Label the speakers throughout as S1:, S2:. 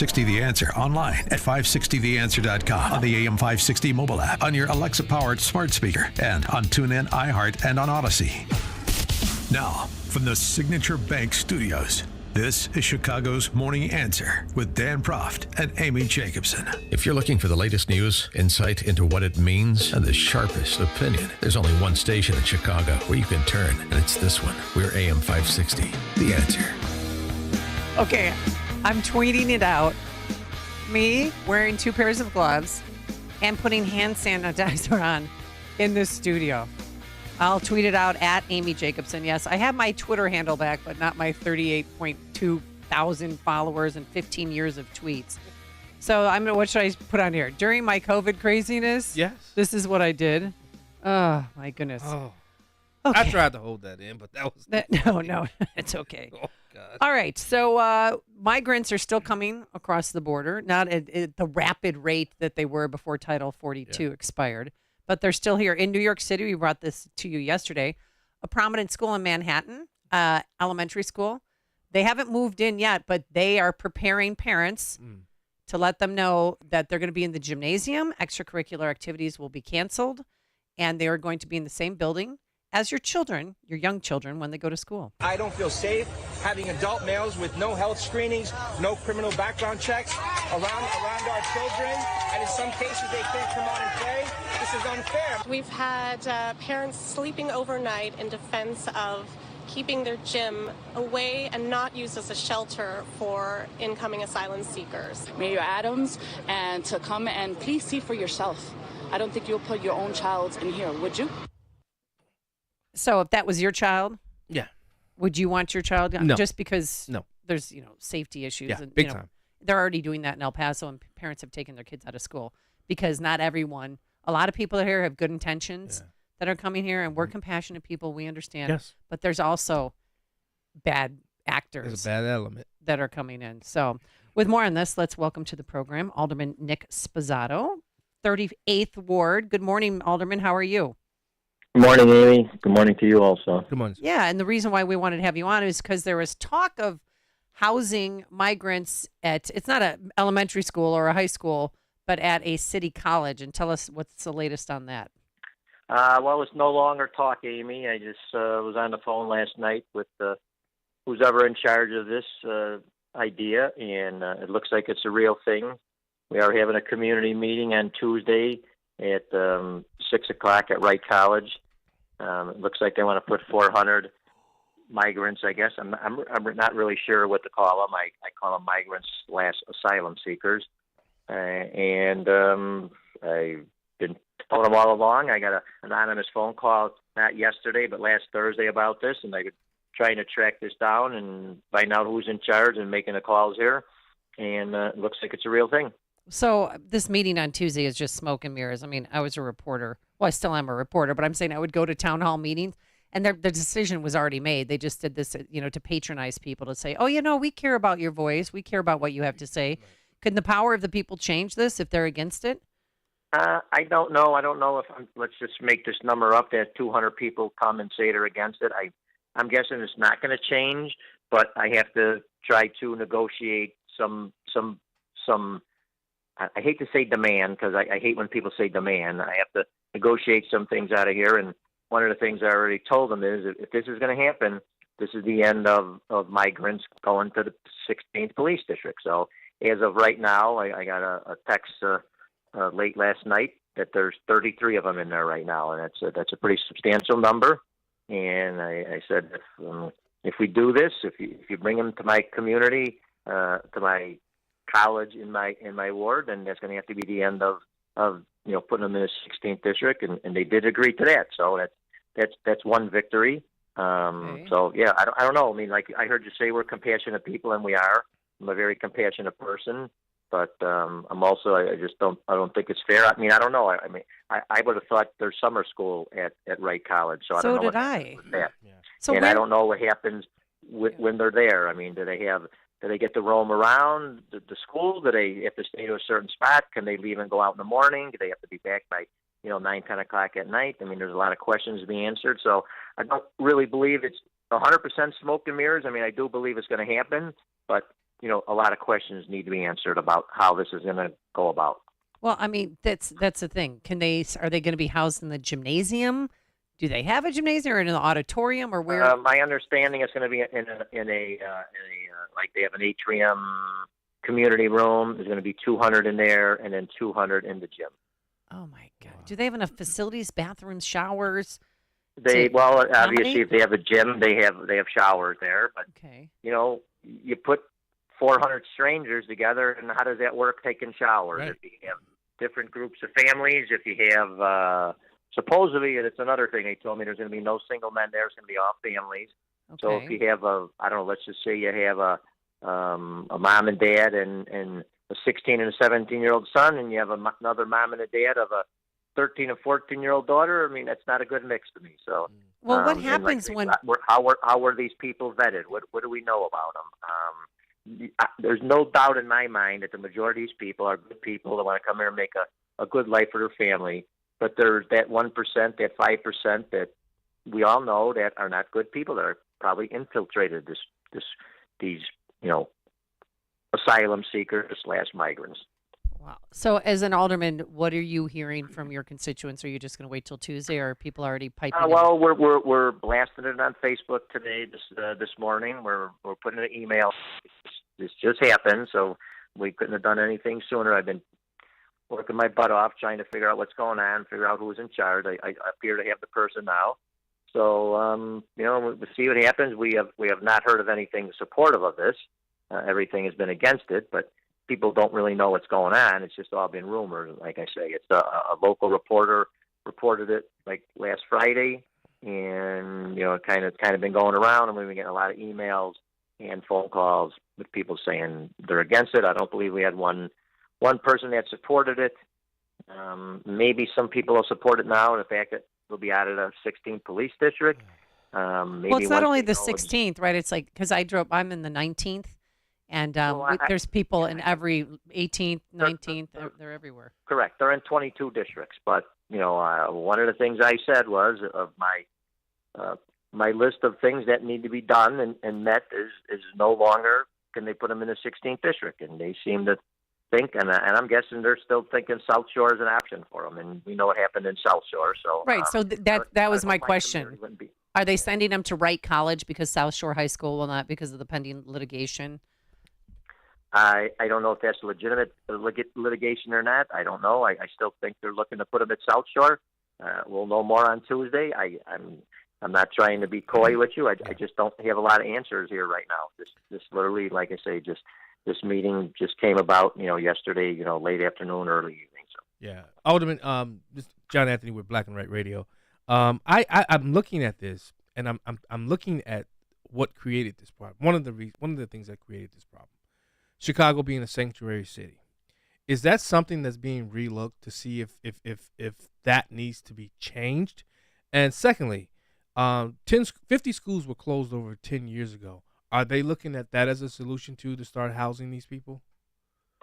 S1: 560 The Answer online at 560theanswer.com, on the AM 560 mobile app, on your Alexa-powered smart speaker, and on TuneIn, iHeart, and on Odyssey. Now, from the Signature Bank Studios, this is Chicago's Morning Answer with Dan Proft and Amy Jacobson. If you're looking for the latest news, insight into what it means, and the sharpest opinion, there's only one station in Chicago where you can turn, and it's this one. We're AM 560, The Answer.
S2: Okay, I'm tweeting it out. Me wearing 2 pairs of gloves and putting hand sanitizer on in this studio. I'll tweet it out at Amy Jacobson. Yes, I have my Twitter handle back, but not my 38.2 thousand followers and 15 years of tweets. So what should I put on here? During my COVID craziness,
S3: yes,
S2: this is what I did. Oh, my goodness.
S3: Oh,
S2: okay.
S3: I tried to hold that in, but that was...
S2: No, it's okay.
S3: Oh, God.
S2: All right, so migrants are still coming across the border, not at the rapid rate that they were before Title 42 expired. But they're still here. In New York City, we brought this to you yesterday, a prominent school in Manhattan, elementary school. They haven't moved in yet, but they are preparing parents to let them know that they're going to be in the gymnasium. Extracurricular activities will be canceled, and they are going to be in the same building as your children, your young children, when they go to school.
S4: I don't feel safe having adult males with no health screenings, no criminal background checks around our children, and in some cases they can't come out and play. This is unfair.
S5: We've had parents sleeping overnight in defense of keeping their gym away and not used as a shelter for incoming asylum seekers.
S6: Mayor Adams, and to come and please see for yourself. I don't think you'll put your own child in here, would you?
S2: So if that was your child,
S3: yeah,
S2: would you want your child gone?
S3: No.
S2: Just because
S3: No.
S2: there's safety issues?
S3: Yeah,
S2: and,
S3: big time.
S2: They're already doing that in El Paso, and parents have taken their kids out of school because not everyone. A lot of people here have good intentions that are coming here, and we're compassionate people. We understand.
S3: Yes.
S2: But there's also bad actors.
S3: There's a bad element
S2: that are coming in. So with more on this, let's welcome to the program Alderman Nick Sposato, 38th Ward. Good morning, Alderman. How are you?
S7: Good morning, Amy. Good morning to you also.
S3: Good morning.
S2: Yeah, and the reason why we wanted to have you on is because there was talk of housing migrants at, it's not an elementary school or a high school, but at a city college. And tell us what's the latest on that.
S7: Well, it's no longer talk, Amy. I just was on the phone last night with who's ever in charge of this idea, and it looks like it's a real thing. We are having a community meeting on Tuesday at 6 o'clock at Wright College. It looks like they want to put 400 migrants, I guess. I'm not really sure what to call them. I call them migrants/asylum seekers. And I've been telling them all along. I got an anonymous phone call, not yesterday, but last Thursday about this, and I've been trying to track this down and find out who's in charge and making the calls here. And it looks like it's a real thing.
S2: So this meeting on Tuesday is just smoke and mirrors. I mean, I was a reporter. Well, I still am a reporter, but I'm saying I would go to town hall meetings, and the decision was already made. They just did this, to patronize people, to say, oh, we care about your voice. We care about what you have to say. Could the power of the people change this if they're against it?
S7: I don't know. I don't know if let's just make this number up that 200 people come and say they're against it. I'm guessing it's not going to change, but I have to try to negotiate some. I hate to say demand because I hate when people say demand. I have to negotiate some things out of here, and one of the things I already told them is if this is going to happen, this is the end of migrants going to the 16th Police District. So as of right now, I got a text late last night that there's 33 of them in there right now, and that's a pretty substantial number. And I said, if we do this, if you bring them to my community, to my college in my ward, then that's going to have to be the end of putting them in the 16th district, and they did agree to that. So that's one victory.
S2: Okay.
S7: So yeah, I don't know. I mean, like I heard you say, we're compassionate people, and we are. I'm a very compassionate person, but I'm also I don't think it's fair. I mean, I don't know. I mean, I would have thought there's summer school at Wright College, so I don't know.
S2: So did I.
S7: Yeah.
S2: So
S7: I don't know what happens when they're there. I mean, do they get to roam around the school? Do they have to stay to a certain spot? Can they leave and go out in the morning? Do they have to be back by 9, 10 o'clock at night? I mean, there's a lot of questions to be answered. So I don't really believe it's 100% smoke and mirrors. I mean, I do believe it's going to happen, but a lot of questions need to be answered about how this is going to go about.
S2: Well, I mean, that's the thing. Are they going to be housed in the gymnasium? Do they have a gymnasium or in an auditorium or where?
S7: My understanding is going to be in a like they have an atrium community room. There's going to be 200 in there, and then 200 in the gym.
S2: Oh my God! Do they have enough facilities, bathrooms, showers?
S7: Obviously, if they have a gym, they have showers there. But
S2: okay,
S7: you put 400 strangers together, and how does that work? Taking showers.
S3: Right.
S7: If you have different groups of families, if you have supposedly, and it's another thing they told me, there's going to be no single men there. It's going to be all families.
S2: okay.
S7: So if you have let's just say you have a mom and dad and a 16 and a 17-year-old son, and you have another mom and a dad of a 13 and 14-year-old daughter. I mean, that's not a good mix to me. So,
S2: well, what happens when?
S7: How were these people vetted? What do we know about them? There's no doubt in my mind that the majority of these people are good people that want to come here and make a good life for their family. But there's that 1%, that 5% that we all know that are not good people that are probably infiltrated these asylum seekers / migrants.
S2: Wow. So, as an alderman, what are you hearing from your constituents? Are you just going to wait till Tuesday, or are people already piping in?
S7: Well, we're blasting it on Facebook today. This morning, we're putting an email. This just happened, so we couldn't have done anything sooner. I've been working my butt off trying to figure out what's going on, figure out who's in charge. I appear to have the person now. So, we'll see what happens. We have not heard of anything supportive of this. Everything has been against it, but people don't really know what's going on. It's just all been rumors. Like I say, it's a local reporter reported it like last Friday, and it's kind of been going around, and we've been getting a lot of emails and phone calls with people saying they're against it. I don't believe we had one person that supported it. Maybe some people will support it now, and the fact that we'll be out of the 16th police district. Maybe
S2: well, it's not only the 16th, right? It's like, because I'm in the 19th, and there's people in every 18th, 19th. They're everywhere.
S7: Correct. They're in 22 districts. But, one of the things I said was of my list of things that need to be done and met is no longer can they put them in the 16th district. And they seem to think, and I'm guessing they're still thinking South Shore is an option for them. And we know what happened in South Shore. So
S2: right. So that was my question. Are they sending them to Wright College because South Shore High School will not, because of the pending litigation?
S7: I don't know if that's legitimate litigation or not. I don't know. I still think they're looking to put them at South Shore. We'll know more on Tuesday. I'm not trying to be coy with you. I just don't have a lot of answers here right now. This literally, like I say, this meeting just came about, yesterday, late afternoon, early evening. So
S3: yeah, Alderman, this is John Anthony with Black and White Radio. I'm looking at this, and I'm looking at what created this problem. One of the things that created this problem. Chicago being a sanctuary city. Is that something that's being relooked to see if that needs to be changed? And secondly, 50 schools were closed over 10 years ago. Are they looking at that as a solution to start housing these people?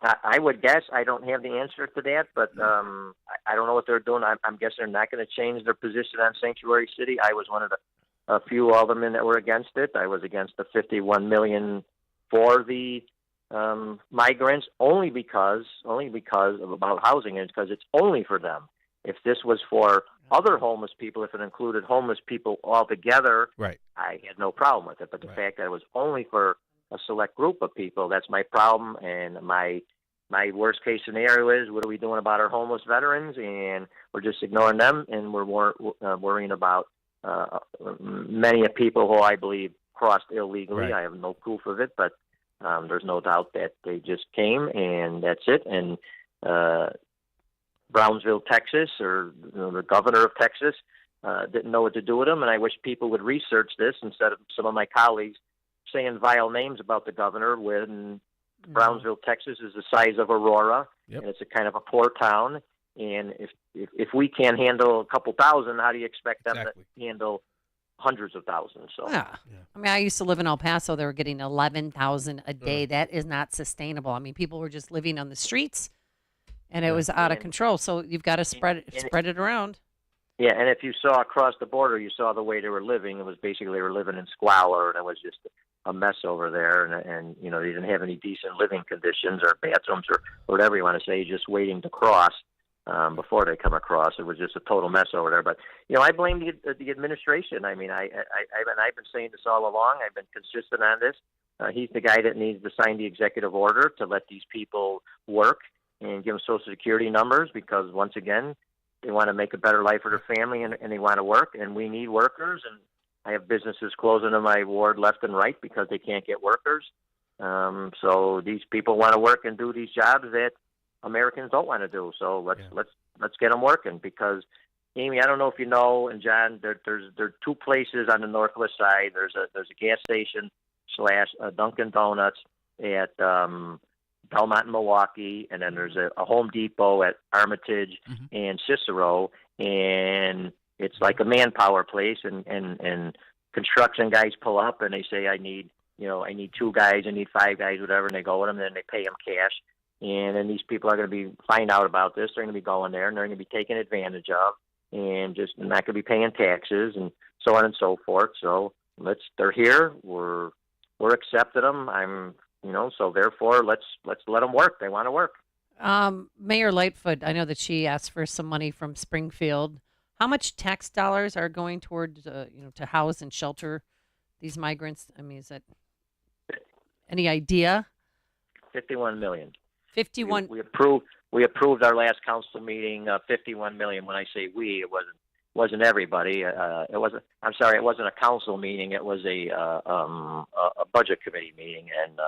S7: I would guess. I don't have the answer to that, but I don't know what they're doing. I'm guessing they're not going to change their position on sanctuary city. I was one of the few aldermen that were against it. I was against the $51 million for the migrants only because of about housing, and because it's only for them. If this was for other homeless people, if it included homeless people altogether,
S3: right,
S7: I had no problem with it. But the fact that it was only for a select group of people, that's my problem. And my worst case scenario is, what are we doing about our homeless veterans? And we're just ignoring them, and we're worrying about many people who I believe crossed illegally. Right. I have no proof of it, but there's no doubt that they just came, and that's it. And Brownsville, Texas, or the governor of Texas didn't know what to do with them. And I wish people would research this instead of some of my colleagues saying vile names about the governor, when Brownsville, Texas is the size of Aurora, and it's a kind of a poor town. And if we can't handle a couple thousand, how do you expect them to handle hundreds of thousands? So
S2: yeah. I mean, I used to live in El Paso. They were getting 11,000 a day. That is not sustainable. I mean, people were just living on the streets, and it was out of control. So you've got to spread it around.
S7: Yeah, and if you saw across the border, you saw the way they were living. It was basically they were living in squalor, and it was just a mess over there, and you know, they didn't have any decent living conditions or bathrooms or whatever you want to say, just waiting to cross before they come across. It was just a total mess over there. But you know, I blame the administration. I mean, I've been saying this all along. I've been consistent on this. He's the guy that needs to sign the executive order to let these people work and give them Social Security numbers, because once again, they want to make a better life for their family, and they want to work, and we need workers. And I have businesses closing in my ward left and right because they can't get workers. So these people want to work and do these jobs that Americans don't want to do. So let's get them working, because Amy, I don't know if you know, and John, there are two places on the northwest side. There's a gas station / Dunkin' Donuts at Belmont and Milwaukee, and then there's a Home Depot at Armitage and Cicero, and it's like a manpower place, and construction guys pull up and they say, I need 2 guys, I need 5 guys, whatever, and they go with them, and then they pay them cash. And then these people are going to find out about this. They're going to be going there, and they're going to be taken advantage of, and just not going to be paying taxes, and so on and so forth. So they're here. We're accepting them. So therefore, let's let them work. They want to work.
S2: Mayor Lightfoot, I know that she asked for some money from Springfield. How much tax dollars are going towards, to house and shelter these migrants? I mean, is that any idea?
S7: $51 million.
S2: 51.
S7: We approved our last council meeting. $51 million. When I say we, it wasn't everybody. It wasn't a council meeting. It was a budget committee meeting, and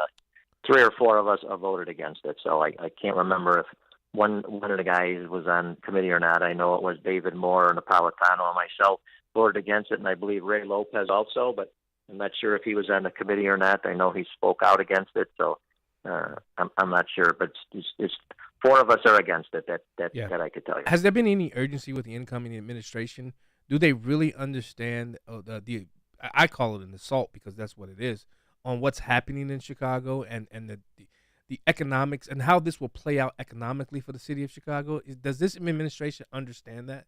S7: 3 or 4 of us voted against it. So I can't remember if one of the guys was on committee or not. I know it was David Moore, Napolitano, and myself voted against it, and I believe Ray Lopez also, but I'm not sure if he was on the committee or not. I know he spoke out against it, so I'm not sure. But it's 4 of us are against it. That I could tell you.
S3: Has there been any urgency with the incoming administration? Do they really understand I call it an assault, because that's what it is, on what's happening in Chicago and the economics and how this will play out economically for the city of Chicago? Does this administration understand that?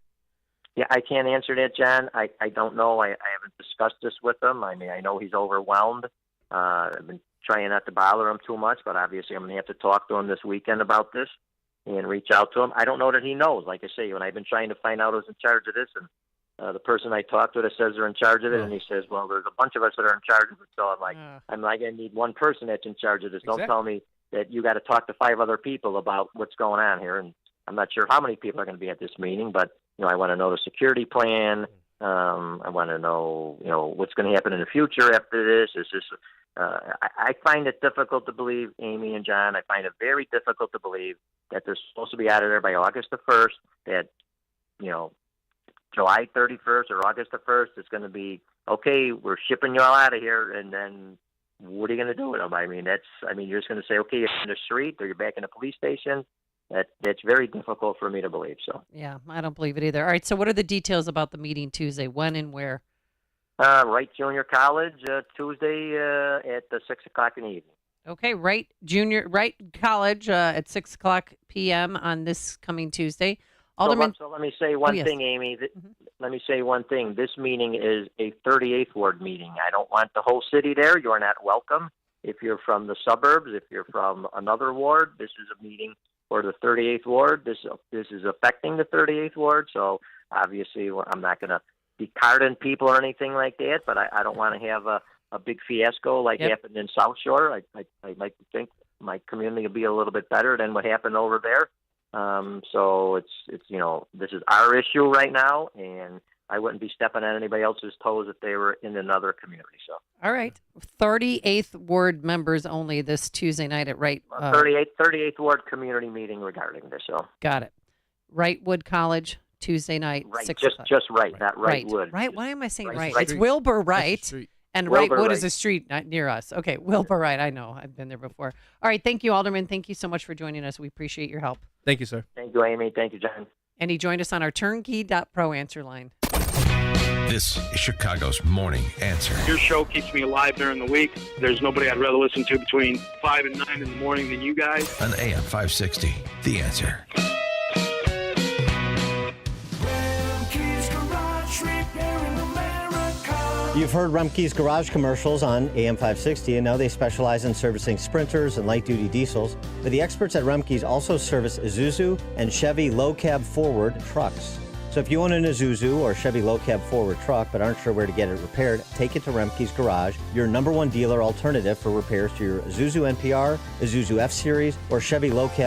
S7: Yeah, I can't answer that, John. I don't know. I haven't discussed this with him. I mean, I know he's overwhelmed. I've been trying not to bother him too much, but obviously I'm going to have to talk to him this weekend about this and reach out to him. I don't know that he knows. Like I say, when I've been trying to find out who's in charge of this, and the person I talked to that says they're in charge of it, and he says, well, there's a bunch of us that are in charge of it. So I'm like, I need one person that's in charge of this.
S3: Exactly.
S7: Don't tell me that you got to talk to 5 other people about what's going on here. And I'm not sure how many people are going to be at this meeting, but I want to know the security plan. I want to know, what's going to happen in the future after this. Is this? I find it difficult to believe, Amy and John. I find it very difficult to believe that they're supposed to be out of there by August the 1st. That July 31st or August the 1st, it's going to be okay. We're shipping you all out of here, and then what are you going to do with them? I mean, you're just going to say, okay, you're in the street or you're back in a police station. That's very difficult for me to believe. So
S2: yeah, I don't believe it either. All right, so what are the details about the meeting Tuesday? When and where?
S7: Wright Junior College, Tuesday at 6 o'clock in the evening.
S2: Okay, Wright College at 6 o'clock p.m. on this coming Tuesday. Alderman.
S7: So let me say one thing, Amy. Let me say one thing. This meeting is a 38th Ward meeting. I don't want the whole city there. You are not welcome. If you're from the suburbs, if you're from another ward, this is a meeting for the 38th Ward. This is affecting the 38th Ward. So obviously, I'm not going to be carding people or anything like that. But I don't want to have a big fiasco like happened in South Shore. I'd like to think my community will be a little bit better than what happened over there. So it's this is our issue right now, and I wouldn't be stepping on anybody else's toes if they were in another community. So
S2: all right, 38th Ward members only this Tuesday night at Wright.
S7: 38th Ward community meeting regarding this. So
S2: got it. Wrightwood College Tuesday night.
S7: Right,
S2: 6
S7: just
S2: o'clock.
S7: just right, not Wrightwood.
S2: Right. Why am I saying right?
S7: Right.
S2: It's Wilbur Wright. And
S7: Wilbur
S2: Wrightwood
S7: Wright.
S2: is a street not near us. Okay, Wilbur Wright. I know. I've been there before. All right. Thank you, Alderman. Thank you so much for joining us. We appreciate your help.
S3: Thank you, sir.
S7: Thank you, Amy. Thank you, John.
S2: And he joined us on our turnkey.pro answer line.
S1: This is Chicago's Morning Answer.
S8: Your show keeps me alive during the week. There's nobody I'd rather listen to between 5 and 9 in the morning than you guys.
S1: On AM 560, The Answer.
S9: You've heard Rumpke's Garage commercials on AM 560, and now they specialize in servicing Sprinters and light-duty diesels. But the experts at Rumpke's also service Isuzu and Chevy low-cab forward trucks. So if you own an Isuzu or Chevy low-cab forward truck but aren't sure where to get it repaired, take it to Rumpke's Garage, your #1 dealer alternative for repairs to your Isuzu NPR, Isuzu F-Series, or Chevy low-cab